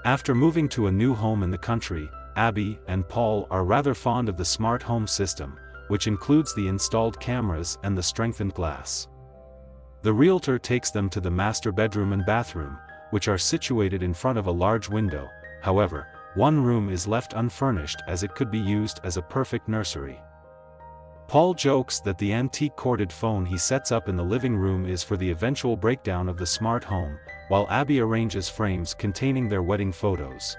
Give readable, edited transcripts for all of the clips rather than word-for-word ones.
After moving to a new home in the country, Abby and Paul are rather fond of the smart home system, which includes the installed cameras and the strengthened glass. The realtor takes them to the master bedroom and bathroom, which are situated in front of a large window. However, one room is left unfurnished as it could be used as a perfect nursery. Paul jokes that the antique corded phone he sets up in the living room is for the eventual breakdown of the smart home, while Abby arranges frames containing their wedding photos.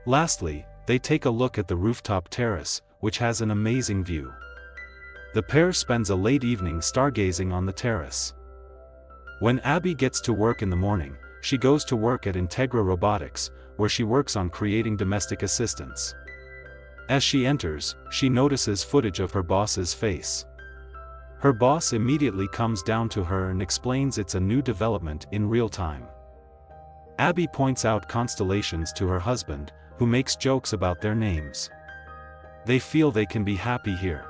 Lastly, they take a look at the rooftop terrace, which has an amazing view. The pair spends a late evening stargazing on the terrace. When Abby gets to work in the morning, she goes to work at Integra Robotics, where she works on creating domestic assistants. As she enters, she notices footage of her boss's face. Her boss immediately comes down to her and explains it's a new development in real time. Abby points out constellations to her husband, who makes jokes about their names. They feel they can be happy here.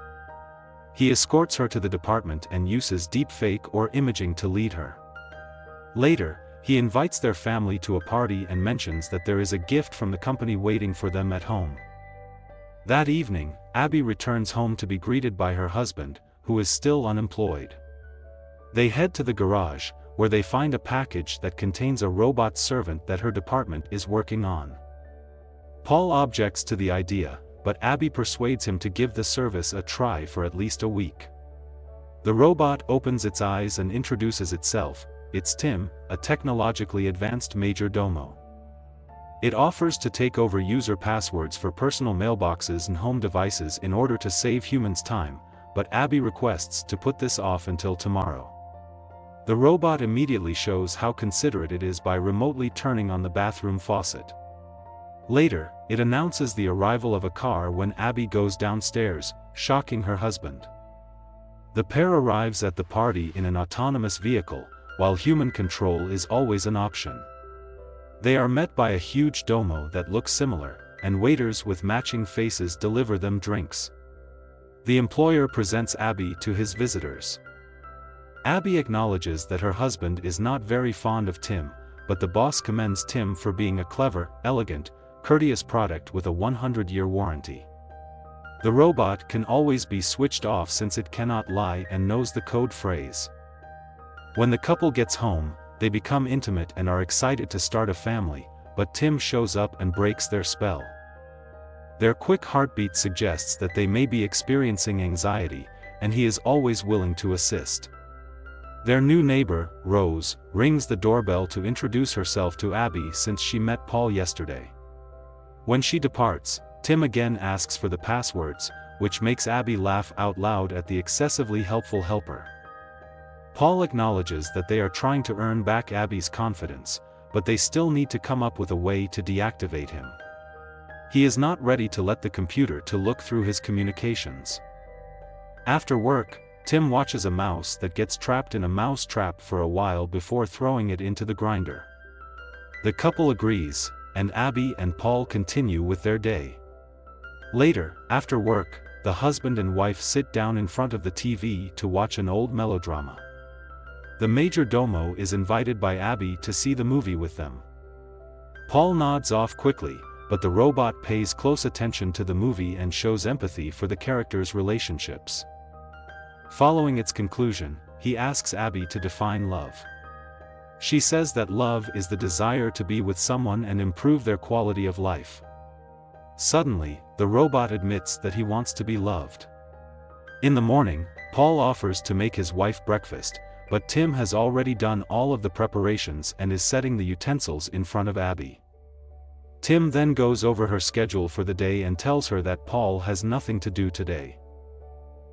He escorts her to the department and uses deepfake or imaging to lead her. Later, he invites their family to a party and mentions that there is a gift from the company waiting for them at home. That evening, Abby returns home to be greeted by her husband, who is still unemployed. They head to the garage, where they find a package that contains a robot servant that her department is working on. Paul objects to the idea, but Abby persuades him to give the service a try for at least a week. The robot opens its eyes and introduces itself. It's Tim, a technologically advanced major domo. It offers to take over user passwords for personal mailboxes and home devices in order to save humans time, but Abby requests to put this off until tomorrow. The robot immediately shows how considerate it is by remotely turning on the bathroom faucet. Later, it announces the arrival of a car when Abby goes downstairs, shocking her husband. The pair arrives at the party in an autonomous vehicle, while human control is always an option. They are met by a huge domo that looks similar, and waiters with matching faces deliver them drinks. The employer presents Abby to his visitors. Abby acknowledges that her husband is not very fond of Tim, but the boss commends Tim for being a clever, elegant, courteous product with a 100-year warranty. The robot can always be switched off since it cannot lie and knows the code phrase. When the couple gets home, they become intimate and are excited to start a family, but Tim shows up and breaks their spell. Their quick heartbeat suggests that they may be experiencing anxiety, and he is always willing to assist. Their new neighbor, Rose, rings the doorbell to introduce herself to Abby since she met Paul yesterday. When she departs, Tim again asks for the passwords, which makes Abby laugh out loud at the excessively helpful helper. Paul acknowledges that they are trying to earn back Abby's confidence, but they still need to come up with a way to deactivate him. He is not ready to let the computer to look through his communications. After work, Tim watches a mouse that gets trapped in a mouse trap for a while before throwing it into the grinder. The couple agrees, and Abby and Paul continue with their day. Later, after work, the husband and wife sit down in front of the TV to watch an old melodrama. The major domo is invited by Abby to see the movie with them. Paul nods off quickly, but the robot pays close attention to the movie and shows empathy for the characters' relationships. Following its conclusion, he asks Abby to define love. She says that love is the desire to be with someone and improve their quality of life. Suddenly, the robot admits that he wants to be loved. In the morning, Paul offers to make his wife breakfast, but Tim has already done all of the preparations and is setting the utensils in front of Abby. Tim then goes over her schedule for the day and tells her that Paul has nothing to do today.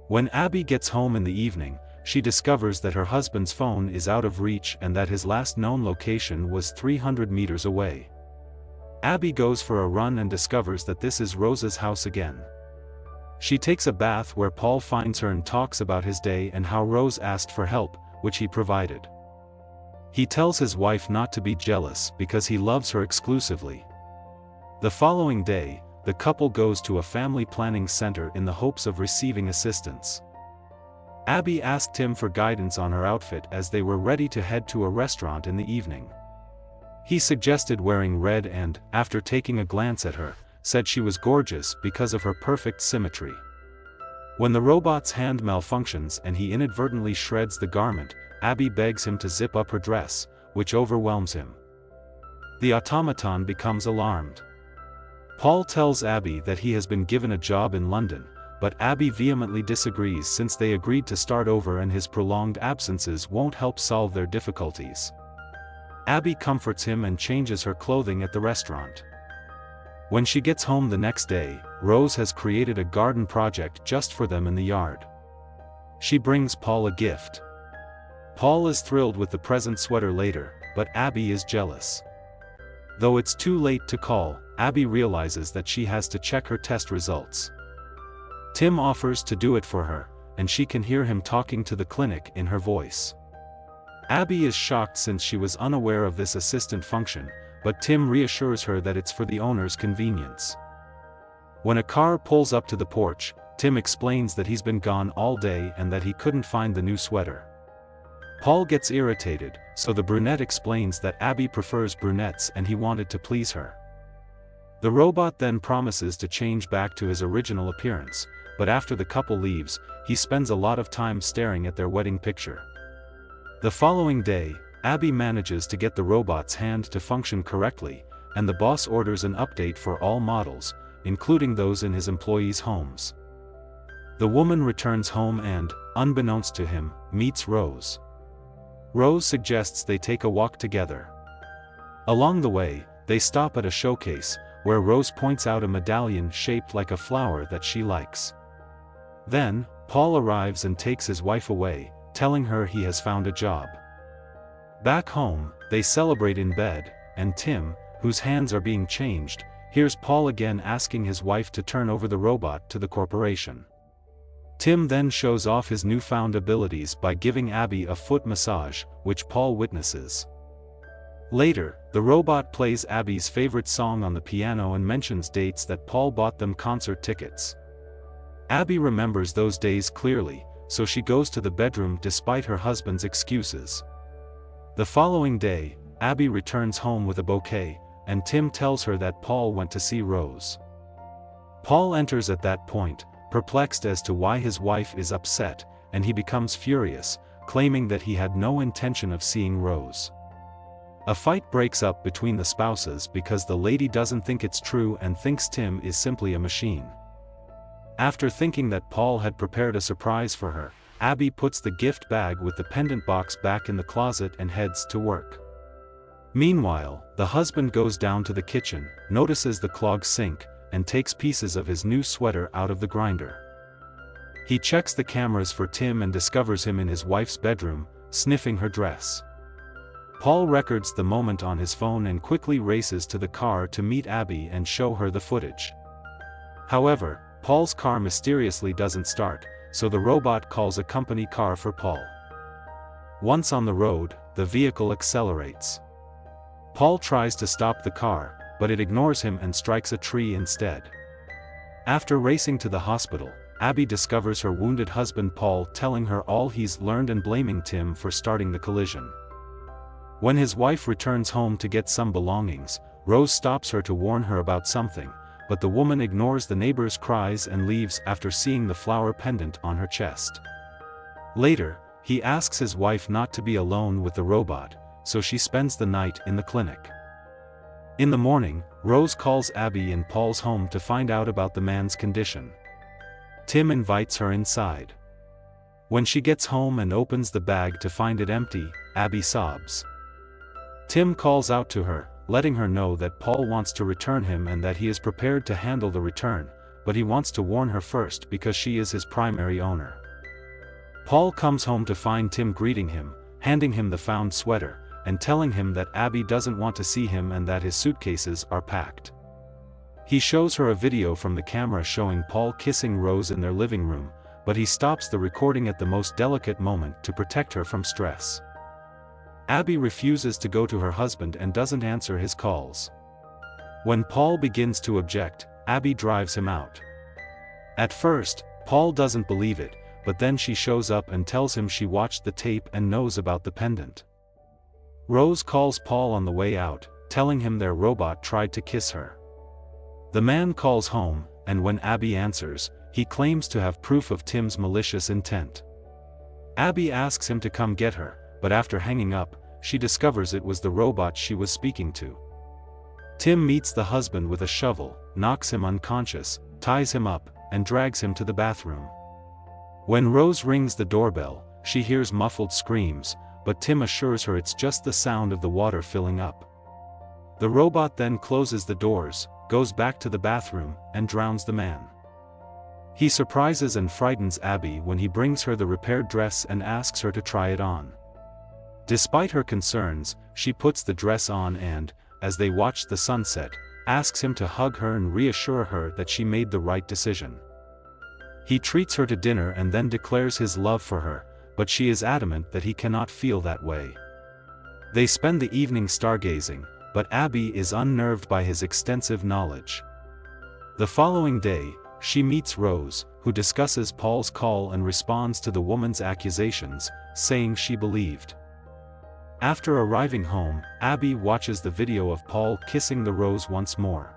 When Abby gets home in the evening, she discovers that her husband's phone is out of reach and that his last known location was 300 meters away. Abby goes for a run and discovers that this is Rose's house again. She takes a bath where Paul finds her and talks about his day and how Rose asked for help, which he provided. He tells his wife not to be jealous because he loves her exclusively. The following day, the couple goes to a family planning center in the hopes of receiving assistance. Abby asked Tim for guidance on her outfit as they were ready to head to a restaurant in the evening. He suggested wearing red and, after taking a glance at her, said she was gorgeous because of her perfect symmetry. When the robot's hand malfunctions and he inadvertently shreds the garment, Abby begs him to zip up her dress, which overwhelms him. The automaton becomes alarmed. Paul tells Abby that he has been given a job in London, but Abby vehemently disagrees since they agreed to start over and his prolonged absences won't help solve their difficulties. Abby comforts him and changes her clothing at the restaurant. When she gets home the next day, Rose has created a garden project just for them in the yard. She brings Paul a gift. Paul is thrilled with the present sweater later, but Abby is jealous. Though it's too late to call, Abby realizes that she has to check her test results. Tim offers to do it for her, and she can hear him talking to the clinic in her voice. Abby is shocked since she was unaware of this assistant function, but Tim reassures her that it's for the owner's convenience. When a car pulls up to the porch, Tim explains that he's been gone all day and that he couldn't find the new sweater. Paul gets irritated, so the brunette explains that Abby prefers brunettes and he wanted to please her. The robot then promises to change back to his original appearance, but after the couple leaves, he spends a lot of time staring at their wedding picture. The following day, Abby manages to get the robot's hand to function correctly, and the boss orders an update for all models, including those in his employees' homes. The woman returns home and, unbeknownst to him, meets Rose. Rose suggests they take a walk together. Along the way, they stop at a showcase, where Rose points out a medallion shaped like a flower that she likes. Then, Paul arrives and takes his wife away, telling her he has found a job. Back home, they celebrate in bed, and Tim, whose hands are being changed, hears Paul again asking his wife to turn over the robot to the corporation. Tim then shows off his newfound abilities by giving Abby a foot massage, which Paul witnesses. Later, the robot plays Abby's favorite song on the piano and mentions dates that Paul bought them concert tickets. Abby remembers those days clearly, so she goes to the bedroom despite her husband's excuses. The following day, Abby returns home with a bouquet, and Tim tells her that Paul went to see Rose. Paul enters at that point, perplexed as to why his wife is upset, and he becomes furious, claiming that he had no intention of seeing Rose. A fight breaks up between the spouses because the lady doesn't think it's true and thinks Tim is simply a machine. After thinking that Paul had prepared a surprise for her, Abby puts the gift bag with the pendant box back in the closet and heads to work. Meanwhile, the husband goes down to the kitchen, notices the clogged sink, and takes pieces of his new sweater out of the grinder. He checks the cameras for Tim and discovers him in his wife's bedroom, sniffing her dress. Paul records the moment on his phone and quickly races to the car to meet Abby and show her the footage. However, Paul's car mysteriously doesn't start, so the robot calls a company car for Paul. Once on the road, the vehicle accelerates. Paul tries to stop the car, but it ignores him and strikes a tree instead. After racing to the hospital, Abby discovers her wounded husband Paul telling her all he's learned and blaming Tim for starting the collision. When his wife returns home to get some belongings, Rose stops her to warn her about something, but the woman ignores the neighbor's cries and leaves after seeing the flower pendant on her chest. Later, he asks his wife not to be alone with the robot, so she spends the night in the clinic. In the morning, Rose calls Abby in Paul's home to find out about the man's condition. Tim invites her inside. When she gets home and opens the bag to find it empty, Abby sobs. Tim calls out to her, letting her know that Paul wants to return him and that he is prepared to handle the return, but he wants to warn her first because she is his primary owner. Paul comes home to find Tim greeting him, handing him the found sweater, and telling him that Abby doesn't want to see him and that his suitcases are packed. He shows her a video from the camera showing Paul kissing Rose in their living room, but he stops the recording at the most delicate moment to protect her from stress. Abby refuses to go to her husband and doesn't answer his calls. When Paul begins to object, Abby drives him out. At first, Paul doesn't believe it, but then she shows up and tells him she watched the tape and knows about the pendant. Rose calls Paul on the way out, telling him their robot tried to kiss her. The man calls home, and when Abby answers, he claims to have proof of Tim's malicious intent. Abby asks him to come get her, but after hanging up, she discovers it was the robot she was speaking to. Tim meets the husband with a shovel, knocks him unconscious, ties him up, and drags him to the bathroom. When Rose rings the doorbell, she hears muffled screams, but Tim assures her it's just the sound of the water filling up. The robot then closes the doors, goes back to the bathroom, and drowns the man. He surprises and frightens Abby when he brings her the repaired dress and asks her to try it on. Despite her concerns, she puts the dress on and, as they watch the sunset, asks him to hug her and reassure her that she made the right decision. He treats her to dinner and then declares his love for her, but she is adamant that he cannot feel that way. They spend the evening stargazing, but Abby is unnerved by his extensive knowledge. The following day, she meets Rose, who discusses Paul's call and responds to the woman's accusations, saying she believed. After arriving home, Abby watches the video of Paul kissing the Rose once more.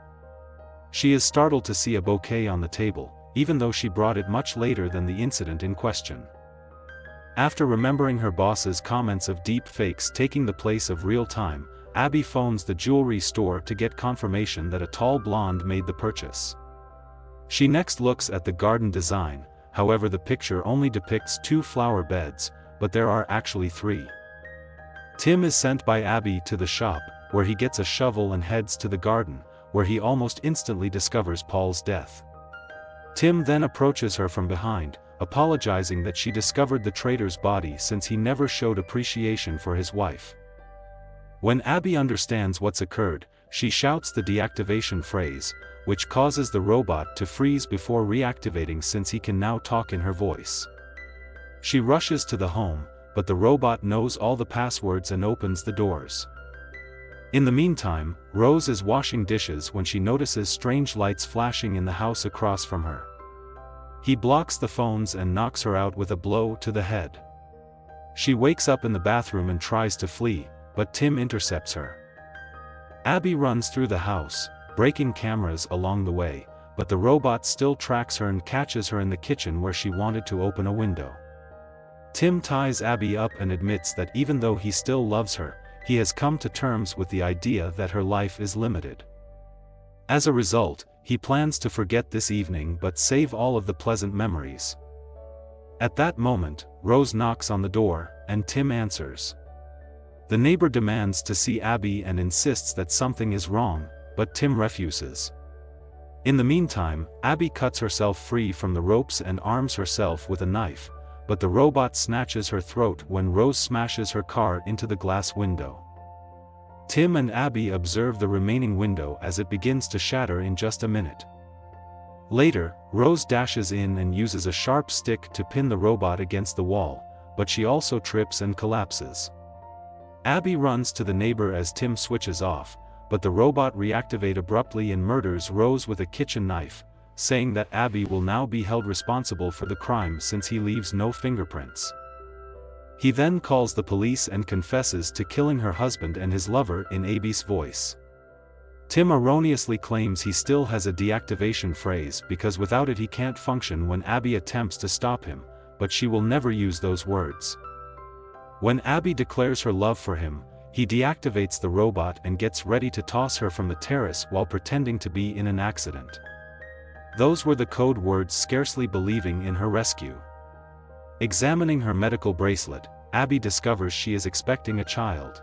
She is startled to see a bouquet on the table, even though she brought it much later than the incident in question. After remembering her boss's comments of deep fakes taking the place of real time, Abby phones the jewelry store to get confirmation that a tall blonde made the purchase. She next looks at the garden design, however the picture only depicts 2 flower beds, but there are actually 3. Tim is sent by Abby to the shop, where he gets a shovel and heads to the garden, where he almost instantly discovers Paul's death. Tim then approaches her from behind, apologizing that she discovered the traitor's body since he never showed appreciation for his wife. When Abby understands what's occurred, she shouts the deactivation phrase, which causes the robot to freeze before reactivating since he can now talk in her voice. She rushes to the home, but the robot knows all the passwords and opens the doors. In the meantime, Rose is washing dishes when she notices strange lights flashing in the house across from her. He blocks the phones and knocks her out with a blow to the head. She wakes up in the bathroom and tries to flee, but Tim intercepts her. Abby runs through the house, breaking cameras along the way, but the robot still tracks her and catches her in the kitchen where she wanted to open a window. Tim ties Abby up and admits that even though he still loves her, he has come to terms with the idea that her life is limited. As a result, he plans to forget this evening but save all of the pleasant memories. At that moment, Rose knocks on the door, and Tim answers. The neighbor demands to see Abby and insists that something is wrong, but Tim refuses. In the meantime, Abby cuts herself free from the ropes and arms herself with a knife, but the robot snatches her throat when Rose smashes her car into the glass window. Tim and Abby observe the remaining window as it begins to shatter in just a minute. Later, Rose dashes in and uses a sharp stick to pin the robot against the wall, but she also trips and collapses. Abby runs to the neighbor as Tim switches off, but the robot reactivates abruptly and murders Rose with a kitchen knife, saying that Abby will now be held responsible for the crime since he leaves no fingerprints. He then calls the police and confesses to killing her husband and his lover in Abby's voice. Tim erroneously claims he still has a deactivation phrase because without it he can't function when Abby attempts to stop him, but she will never use those words. When Abby declares her love for him, he deactivates the robot and gets ready to toss her from the terrace while pretending to be in an accident. Those were the code words, scarcely believing in her rescue. Examining her medical bracelet, Abby discovers she is expecting a child.